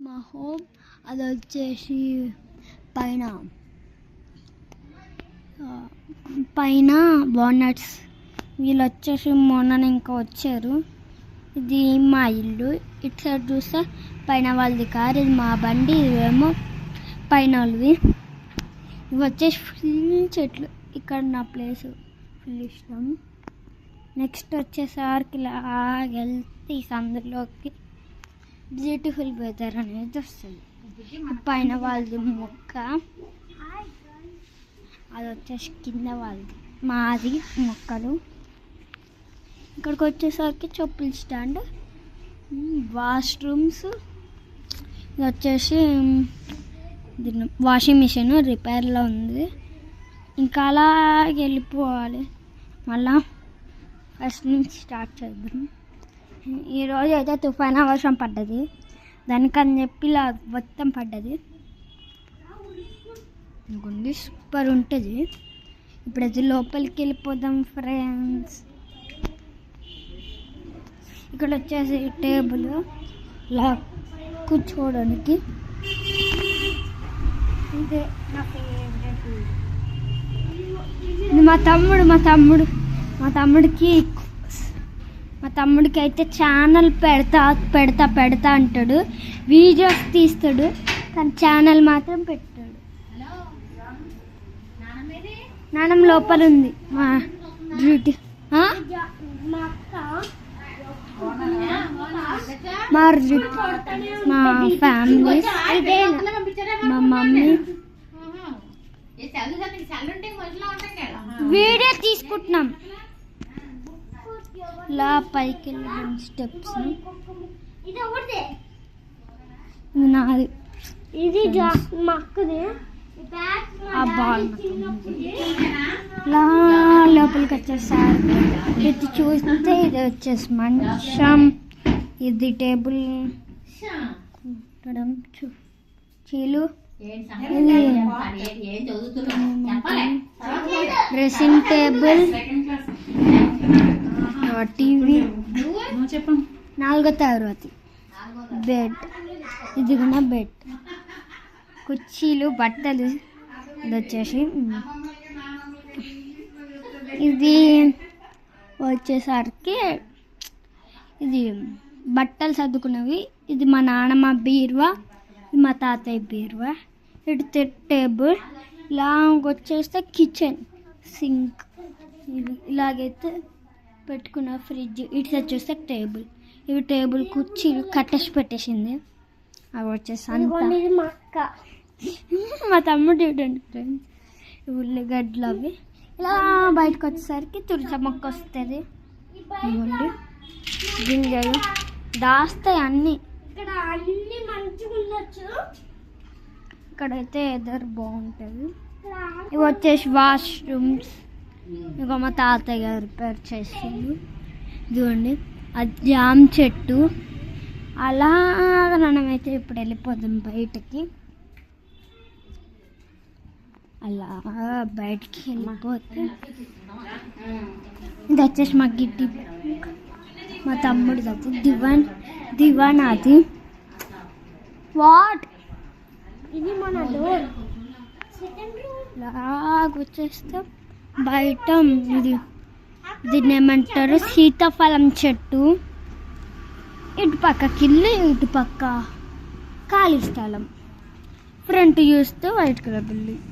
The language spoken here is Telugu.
మా హోమ్ అది వచ్చేసి పైన పైన బానట్స్. వీళ్ళు వచ్చేసి మొన్న ఇంకా వచ్చారు. ఇది మా ఇల్లు. ఇటు సైడ్ చూస్తే పైన వాళ్ళది కారు, ఇది మా బండి, ఇవేమో పైన వాళ్ళవి. ఇవి వచ్చేసి ఫుల్ చెట్లు. ఇక్కడ నా ప్లేస్ ఫుల్ ఇష్టం. నెక్స్ట్ వచ్చేసరికి వెళ్తే ఈ సందులోకి బ్యూటిఫుల్ వెదర్ అనేది వస్తుంది. పైన వాళ్ళది మొక్క, అది వచ్చేసి కింద వాళ్ళది, మాది మొక్కలు. ఇక్కడికి వచ్చేసరికి చెప్పుల స్టాండ్, వాష్రూమ్స్, ఇది వచ్చేసి వాషింగ్ మిషన్ రిపేర్లో ఉంది. ఇంకా అలాగే వెళ్ళిపోవాలి. మళ్ళా ఫస్ట్ నుంచి స్టార్ట్ చేద్దాం. ఈరోజు అయితే తుఫానా వర్షం పడ్డది, దానికని చెప్పి ఇలా మొత్తం పడ్డది. గుండి సూపర్ ఉంటుంది. ఇప్పుడైతే లోపలికి వెళ్ళిపోదాం ఫ్రెండ్స్. ఇక్కడ వచ్చేసి టేబుల్ ఇలా కూర్చోవడానికి. ఇదే నా ఫేవరెట్. మా తమ్ముడికి అయితే ఛానల్ పెడతా అంటాడు, వీడియోస్ తీస్తాడు, కానీ ఛానల్ మాత్రం పెట్టాడు. నాన్నమ్మ లోపల ఉంది. మా డ్యూటీ మా ఫ్యామిలీ, మా మమ్మీ వీడియో తీసుకుంటున్నాం. ఇలా పైకి వెళ్ళిన స్టెప్స్. నాది ఇది మక్కుది. ఆ బాల్ ఇలా లోపలికి వచ్చేసారి ఇది చూస్తే ఇది వచ్చేసి మంచం, ఇది టేబుల్, చీలు, డ్రెస్సింగ్ టేబుల్, టీవీ, 4వ తరగతి, బెడ్, ఇది కూడా బెడ్, కుర్చీలు, బట్టలు. ఇది వచ్చేసి ఇది వచ్చేసరికి ఇది బట్టలు సర్దుకున్నవి. ఇది మా నాన్నమ్మ బీరువా, ఇది మా తాతయ్య బీరువా. ఇటు టేబుల్. ఇలా వచ్చేస్తే కిచెన్, సింక్, ఇలాగైతే పెట్టుకున్న ఫ్రిడ్జ్. ఇటు సైడ్ చూస్తే టేబుల్. ఇవి టేబుల్ కుర్చీలు కట్టేసి పెట్టేసింది. అవి వచ్చేసి మా తమ్ముడు చూడండి ఫ్రెండ్స్, ఉల్లిగడ్డలు అవి. ఇలా బయటకు వచ్చేసరికి తులస మొక్క వస్తుంది. ఇవ్వండి గింజలు దాస్తాయి అన్నీ. ఇక్కడ అన్ని మంచిగా ఉండొచ్చు. ఇక్కడైతే ఎదర్ బాగుంటుంది. ఇవి వచ్చేసి వాష్రూమ్స్. ఇక మా తాతయ్య గారు రిపేర్ చేస్తుంది. ఇదిగోండి అది జామ చెట్టు. అలా మనమైతే ఇప్పుడు వెళ్ళిపోదాం బయటకి. అలా బయటికి వెళ్ళిపోతే ఇది వచ్చేసి మా గిడ్డి, మా తమ్ముడిది అది దివాన్ అది. వాట్ ఇది మన డోర్. లాగొచ్చేస్తే బయట దీన్ని ఏమంటారు, సీతాఫలం చెట్టు. ఇటు పక్కకి ఇల్లు, ఇటు పక్క ఖాళీ స్థలం. ఫ్రంట్ చూస్తే వైట్ కలర్ బిల్డింగ్.